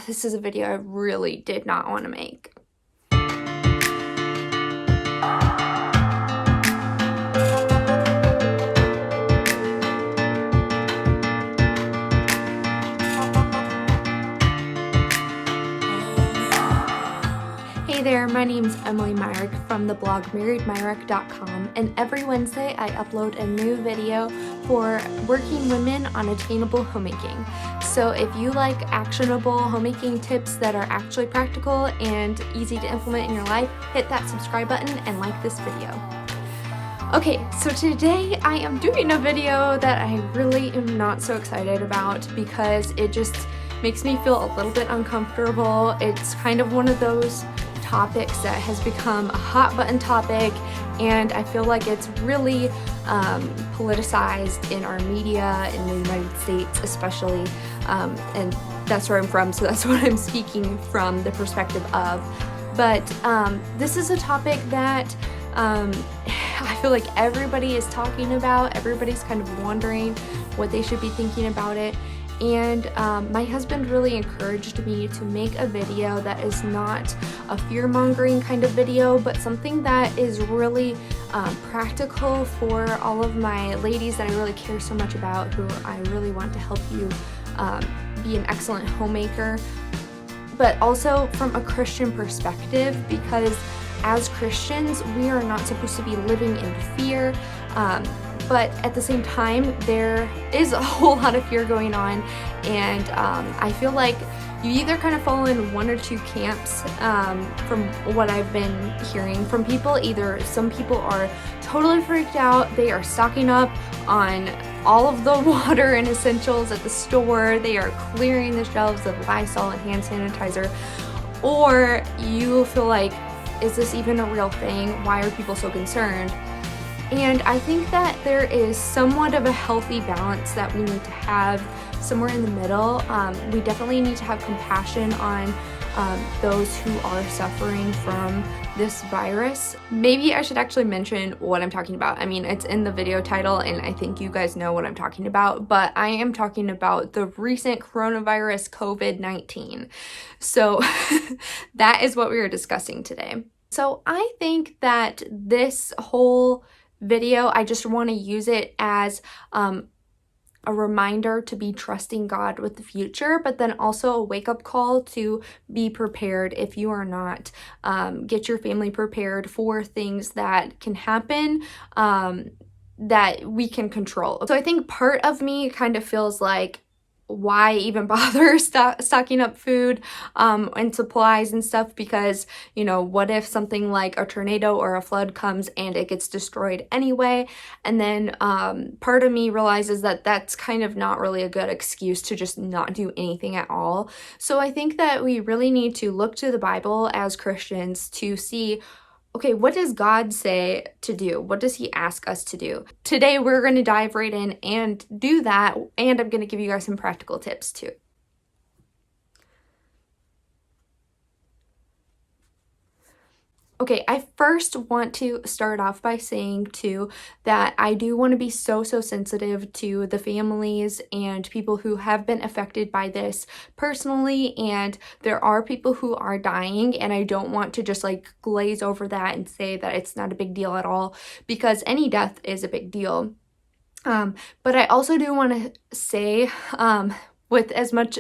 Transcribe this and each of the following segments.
this is a video I really did not want to make. Hey there, my name's Emily Myrick from the blog marriedmyrick.com, and every Wednesday I upload a new video for working women on attainable homemaking. So if you like actionable homemaking tips that are actually practical and easy to implement in your life, hit that subscribe button and like this video. Okay, so today I am doing a video that I really am not so excited about because it just makes me feel a little bit uncomfortable. It's kind of one of those topics that has become a hot button topic, and I feel like it's really politicized in our media in the United States especially, and that's where I'm from, so that's what I'm speaking from the perspective of. But this is a topic that I feel like everybody is talking about. Everybody's kind of wondering what they should be thinking about it. And my husband really encouraged me to make a video that is not a fear-mongering kind of video, but something that is really practical for all of my ladies that I really care so much about, who I really want to help you be an excellent homemaker, but also from a Christian perspective, because as Christians, we are not supposed to be living in fear. But at the same time, there is a whole lot of fear going on, and I feel like you either kind of fall in one or two camps from what I've been hearing from people. Either some people are totally freaked out, they are stocking up on all of the water and essentials at the store, they are clearing the shelves of Lysol and hand sanitizer, or you feel like, is this even a real thing? Why are people so concerned? And I think that there is somewhat of a healthy balance that we need to have somewhere in the middle. We definitely need to have compassion on those who are suffering from this virus. Maybe I should actually mention what I'm talking about. I mean, it's in the video title and I think you guys know what I'm talking about, but I am talking about the recent coronavirus COVID-19. So that is what we are discussing today. So I think that this whole video, I just want to use it as a reminder to be trusting God with the future, but then also a wake-up call to be prepared if you are not. Get your family prepared for things that can happen that we can control. So I think part of me kind of feels like, why even bother stocking up food and supplies and stuff, because, you know, what if something like a tornado or a flood comes and it gets destroyed anyway? And then part of me realizes that that's kind of not really a good excuse to just not do anything at all. So I think that we really need to look to the Bible as Christians to see, okay, what does God say to do? What does he ask us to do? Today, we're going to dive right in and do that, and I'm going to give you guys some practical tips too. Okay, I first want to start off by saying too that I do want to be so sensitive to the families and people who have been affected by this personally, and there are people who are dying, and I don't want to just like glaze over that and say that it's not a big deal at all, because any death is a big deal. But I also do want to say with as much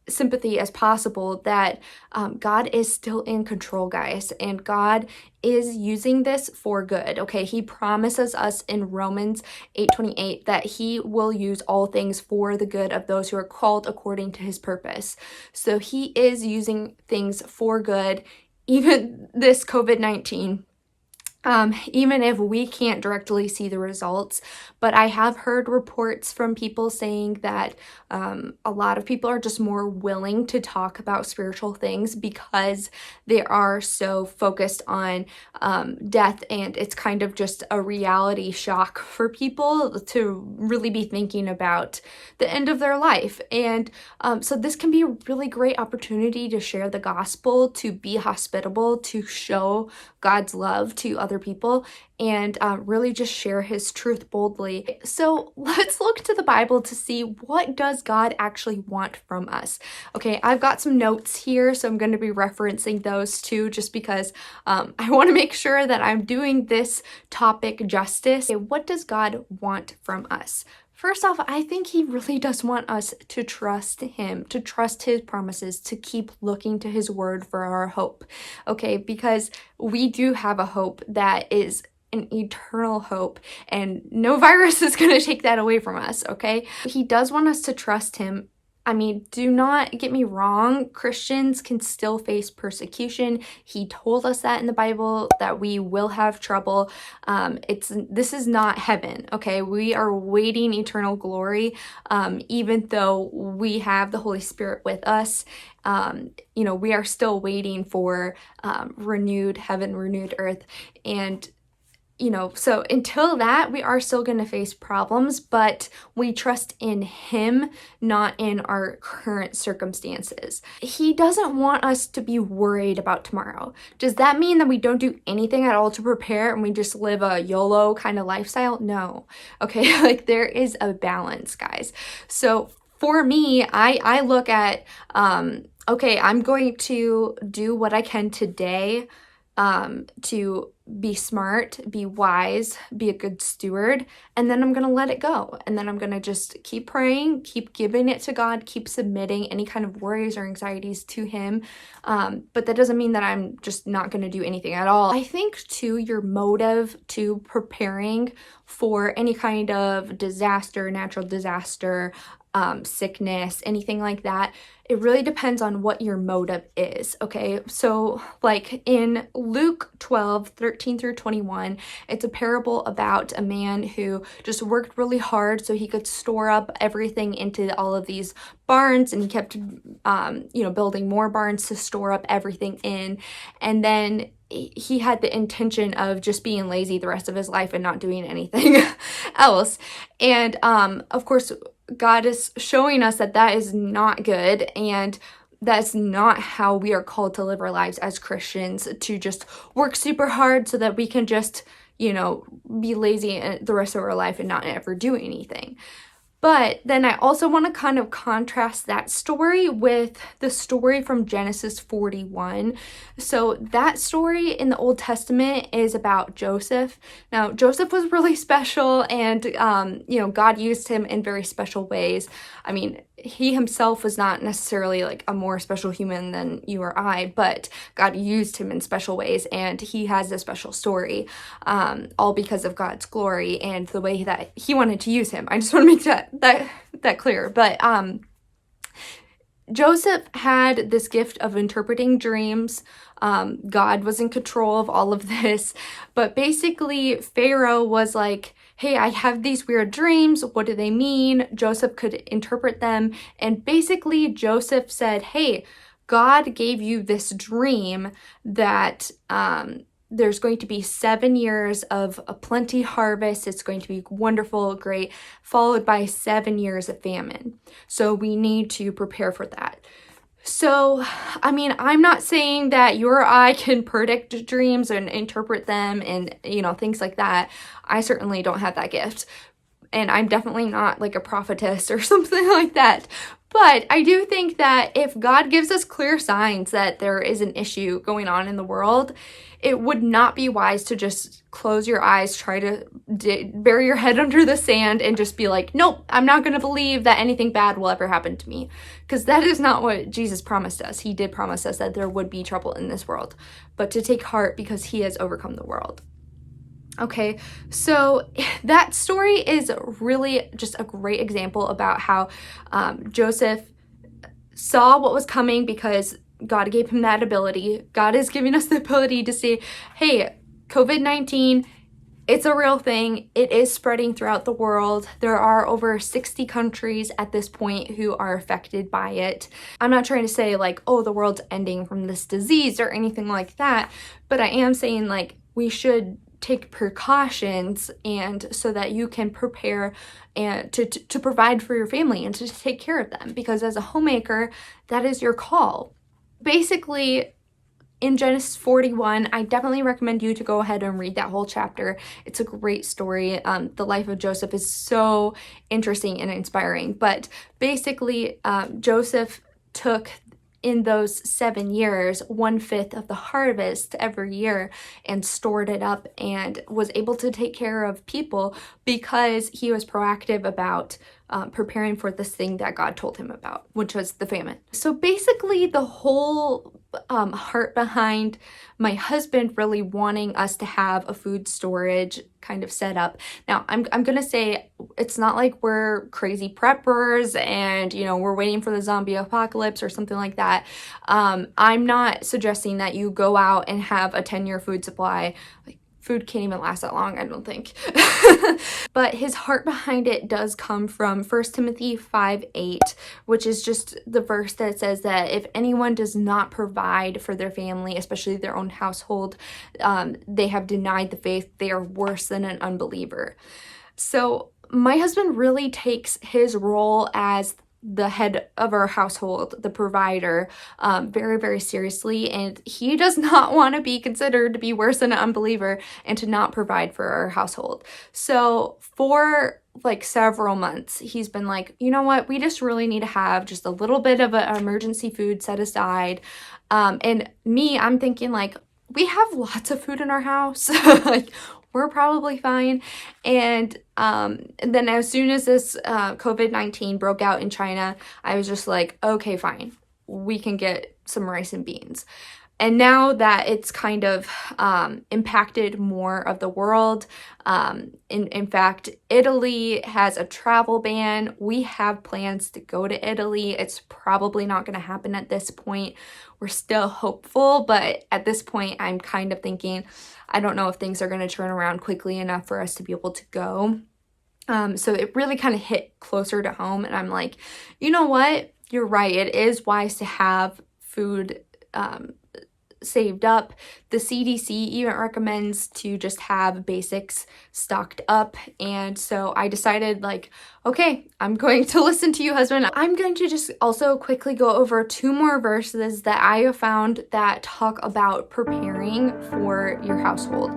sympathy as possible that God is still in control, guys, and God is using this for good. Okay, he promises us in Romans 8:28 that he will use all things for the good of those who are called according to his purpose. So he is using things for good, even this COVID-19. Even if we can't directly see the results. But I have heard reports from people saying that a lot of people are just more willing to talk about spiritual things because they are so focused on death, and it's kind of just a reality shock for people to really be thinking about the end of their life. And so this can be a really great opportunity to share the gospel, to be hospitable, to show God's love to other other people and really just share his truth boldly. So let's look to the Bible to see, what does God actually want from us? Okay, I've got some notes here, so I'm going to be referencing those too, just because I want to make sure that I'm doing this topic justice. Okay, what does God want from us? First off, I think he really does want us to trust him, to trust his promises, to keep looking to his word for our hope, okay? Because we do have a hope that is an eternal hope, and no virus is going to take that away from us, okay? He does want us to trust him. I mean, do not get me wrong, Christians can still face persecution. He told us that in the Bible, that we will have trouble. This is not heaven, okay? We are waiting eternal glory, even though we have the Holy Spirit with us. We are still waiting for renewed heaven, renewed earth, and so until that, we are still going to face problems, but we trust in him, not in our current circumstances. He doesn't want us to be worried about tomorrow. Does that mean that we don't do anything at all to prepare and we just live a YOLO kind of lifestyle? No. Okay, like there is a balance, guys. So for me, I look at, okay, I'm going to do what I can today to be smart, be wise, be a good steward, and then I'm going to let it go. And then I'm going to just keep praying, keep giving it to God, keep submitting any kind of worries or anxieties to him. But that doesn't mean that I'm just not going to do anything at all. I think too, your motive to preparing for any kind of disaster, natural disaster, sickness, anything like that, it really depends on what your motive is, okay? So like in Luke 12:13 through 21, it's a parable about a man who just worked really hard so he could store up everything into all of these barns, and he kept, building more barns to store up everything in. And then he had the intention of just being lazy the rest of his life and not doing anything else. And of course, God is showing us that that is not good, and that's not how we are called to live our lives as Christians, to just work super hard so that we can just, be lazy the rest of our life and not ever do anything. But then I also want to kind of contrast that story with the story from Genesis 41. So that story in the Old Testament is about Joseph. Now, Joseph was really special, and, God used him in very special ways. I mean, he himself was not necessarily like a more special human than you or I, but God used him in special ways, and he has a special story, all because of God's glory and the way that he wanted to use him. I just want to make that clear. But Joseph had this gift of interpreting dreams. God was in control of all of this, but basically Pharaoh was like, hey, I have these weird dreams. What do they mean? Joseph could interpret them. And basically Joseph said, hey, God gave you this dream that there's going to be 7 years of a plenty harvest. It's going to be wonderful, great, followed by 7 years of famine. So we need to prepare for that. So, I mean, I'm not saying that you or I can predict dreams and interpret them and, things like that. I certainly don't have that gift. And I'm definitely not like a prophetess or something like that. But I do think that if God gives us clear signs that there is an issue going on in the world, it would not be wise to just close your eyes, try to bury your head under the sand, and just be like, nope, I'm not going to believe that anything bad will ever happen to me. Because that is not what Jesus promised us. He did promise us that there would be trouble in this world, but to take heart because he has overcome the world. Okay, so that story is really just a great example about how Joseph saw what was coming because God gave him that ability. God is giving us the ability to see, hey, COVID-19, it's a real thing. It is spreading throughout the world. There are over 60 countries at this point who are affected by it. I'm not trying to say like, oh, the world's ending from this disease or anything like that, but I am saying like we should take precautions, and so that you can prepare and to provide for your family and to take care of them, because as a homemaker, that is your call. Basically, in Genesis 41. I definitely recommend you to go ahead and read that whole chapter. It's a great story. The life of Joseph is so interesting and inspiring. But basically, Joseph took in those 7 years 1/5 of the harvest every year and stored it up and was able to take care of people because he was proactive about preparing for this thing that God told him about, which was the famine. So basically the whole heart behind my husband really wanting us to have a food storage kind of set up. Now, I'm gonna say it's not like we're crazy preppers and, you know, we're waiting for the zombie apocalypse or something like that. I'm not suggesting that you go out and have a 10-year food supply. Like, food can't even last that long, I don't think. But his heart behind it does come from 1 Timothy 5:8, which is just the verse that says that if anyone does not provide for their family, especially their own household, they have denied the faith. They are worse than an unbeliever. So my husband really takes his role as the head of our household, the provider, very, very seriously. And he does not want to be considered to be worse than an unbeliever and to not provide for our household. So for like several months, he's been like, you know what, we just really need to have just a little bit of an emergency food set aside. And me, I'm thinking like, we have lots of food in our house. Like, we're probably fine. And then as soon as this COVID-19 broke out in China, I was just like, okay, fine. We can get some rice and beans. And now that it's kind of impacted more of the world, in fact, Italy has a travel ban. We have plans to go to Italy. It's probably not going to happen at this point. We're still hopeful, but at this point, I'm kind of thinking, I don't know if things are going to turn around quickly enough for us to be able to go. So it really kind of hit closer to home, and I'm like, you know what? You're right. It is wise to have food saved up. The CDC even recommends to just have basics stocked up. And so I decided like, okay, I'm going to listen to you, husband. I'm going to just also quickly go over 2 more verses that I have found that talk about preparing for your household.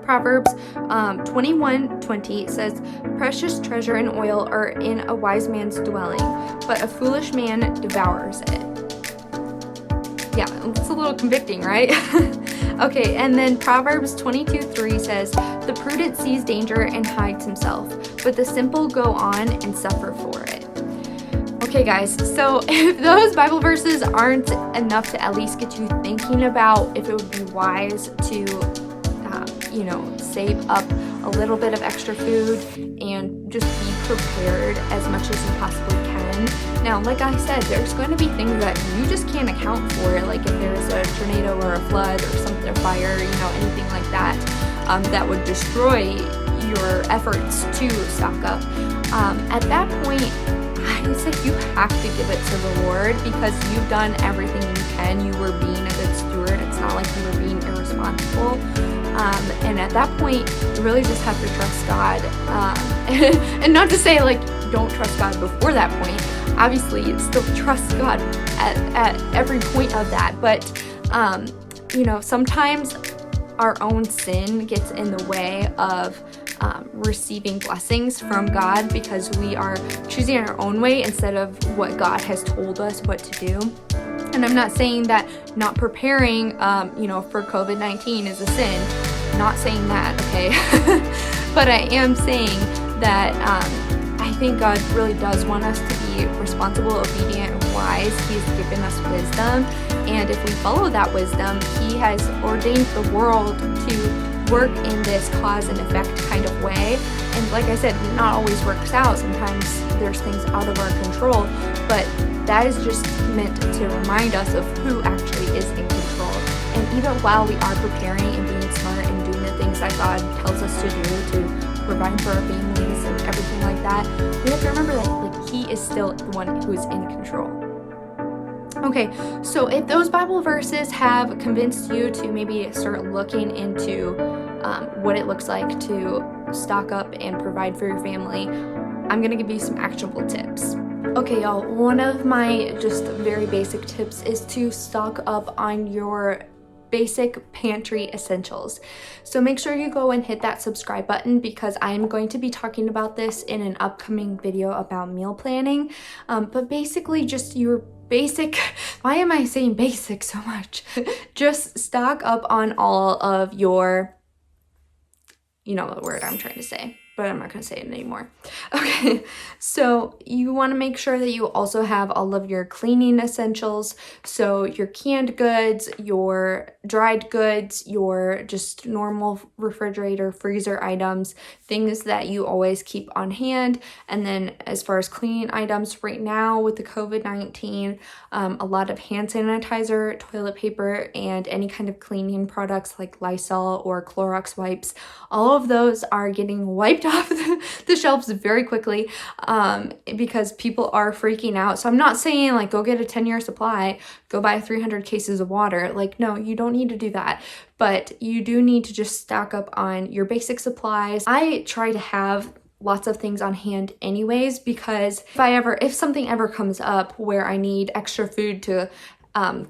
Proverbs 21:20 says, "Precious treasure and oil are in a wise man's dwelling, but a foolish man devours it." Yeah, it's a little convicting, right? Okay, and then Proverbs 22:3 says, "The prudent sees danger and hides himself, but the simple go on and suffer for it." Okay, guys, so if those Bible verses aren't enough to at least get you thinking about if it would be wise to, save up a little bit of extra food and just be prepared as much as you possibly can. Now, like I said, there's going to be things that you just can't account for, like if there's a tornado or a flood or something, a fire, anything like that, that would destroy your efforts to stock up. At that point, I would say you have to give it to the Lord because you've done everything you can. You were being a good steward. It's not like you were being irresponsible. And at that point, you really just have to trust God. And not to say like don't trust God before that point. Obviously, you still trust God at every point of that. But, sometimes our own sin gets in the way of receiving blessings from God because we are choosing our own way instead of what God has told us what to do. And I'm not saying that not preparing, for COVID-19 is a sin. Not saying that, okay? But I am saying that I think God really does want us to be responsible, obedient, and wise. He's given us wisdom. And if we follow that wisdom, He has ordained the world to work in this cause and effect kind of way. And like I said, it not always works out. Sometimes there's things out of our control. But that is just meant to remind us of who actually is in control. And even while we are preparing and being smart and doing the things that God tells us to do to provide for our families and everything like that, we have to remember that He is still the one who is in control. Okay, so if those Bible verses have convinced you to maybe start looking into what it looks like to stock up and provide for your family, I'm going to give you some actionable tips. Okay, y'all, one of my just very basic tips is to stock up on your basic pantry essentials. So make sure you go and hit that subscribe button because I am going to be talking about this in an upcoming video about meal planning. But basically just your basic, why am I saying basic so much? Just stock up on all of your, you know the word I'm trying to say, but I'm not going to say it anymore. Okay, so you want to make sure that you also have all of your cleaning essentials. So your canned goods, your dried goods, your just normal refrigerator, freezer items, things that you always keep on hand. And then as far as cleaning items, right now with the COVID-19, a lot of hand sanitizer, toilet paper, and any kind of cleaning products like Lysol or Clorox wipes, all of those are getting wiped off the shelves very quickly because people are freaking out. So I'm not saying like go get a 10-year supply, go buy 300 cases of water. Like, no, you don't need to do that. But you do need to just stock up on your basic supplies. I try to have lots of things on hand anyways, because if something ever comes up where I need extra food to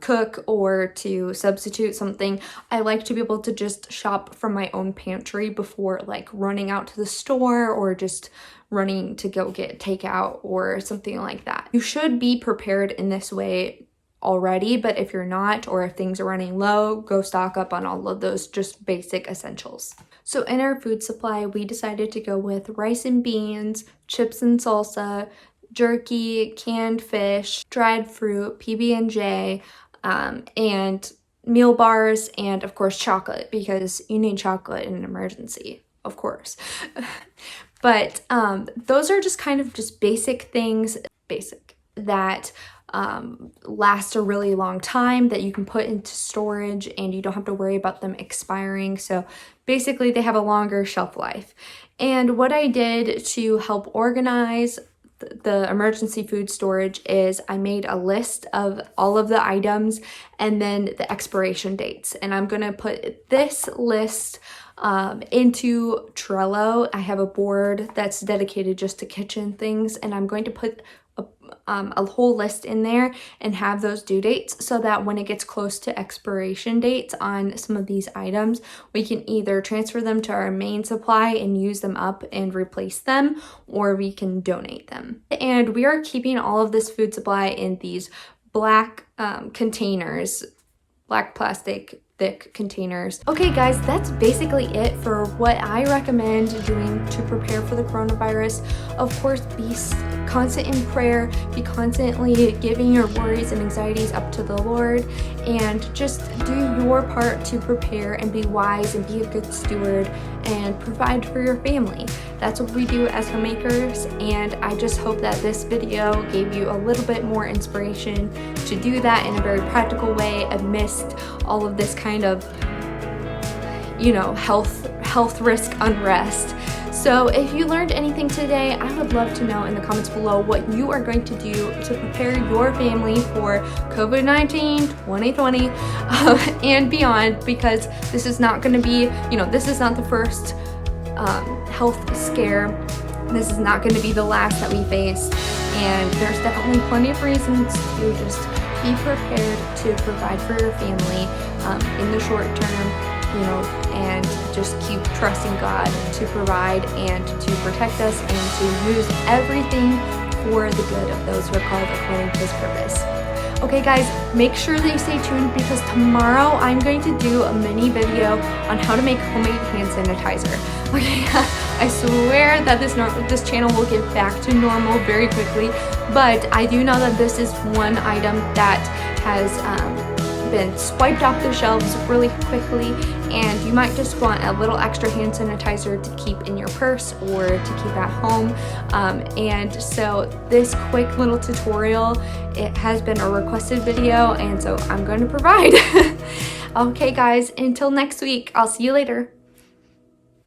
cook or to substitute something, I like to be able to just shop from my own pantry before like running out to the store or just running to go get takeout or something like that. You should be prepared in this way already, but if you're not, or if things are running low, go stock up on all of those just basic essentials. So in our food supply, we decided to go with rice and beans, chips and salsa, jerky, canned fish, dried fruit, PB&J, and meal bars, and of course chocolate, because you need chocolate in an emergency, of course. But those are just kind of just basic things, that last a really long time, that you can put into storage and you don't have to worry about them expiring. So basically they have a longer shelf life. And what I did to help organize the emergency food storage is I made a list of all of the items and then the expiration dates. And I'm going to put this list into Trello. I have a board that's dedicated just to kitchen things, and I'm going to put a whole list in there and have those due dates so that when it gets close to expiration dates on some of these items, we can either transfer them to our main supply and use them up and replace them, or we can donate them. And we are keeping all of this food supply in these black containers, black plastic thick containers. Okay guys, that's basically it for what I recommend doing to prepare for the coronavirus. Of course, be constant in prayer, be constantly giving your worries and anxieties up to the Lord, and just do your part to prepare and be wise and be a good steward and provide for your family. That's what we do as homemakers, and I just hope that this video gave you a little bit more inspiration to do that in a very practical way amidst all of this kind of, you know, health risk unrest. So if you learned anything today, I would love to know in the comments below what you are going to do to prepare your family for COVID-19 2020 and beyond, because this is not going to be, you know, this is not the first health scare. This is not going to be the last that we face, and there's definitely plenty of reasons to just be prepared to provide for your family in the short term, you know, and just keep trusting God to provide and to protect us and to use everything for the good of those who are called according to His purpose. Okay guys, make sure that you stay tuned, because tomorrow I'm going to do a mini video on how to make homemade hand sanitizer. Okay, I swear that this channel will get back to normal very quickly, but I do know that this is one item that has been swiped off the shelves really quickly, and you might just want a little extra hand sanitizer to keep in your purse or to keep at home. And so this quick little tutorial, it has been a requested video, and so I'm going to provide. Okay guys, until next week, I'll see you later.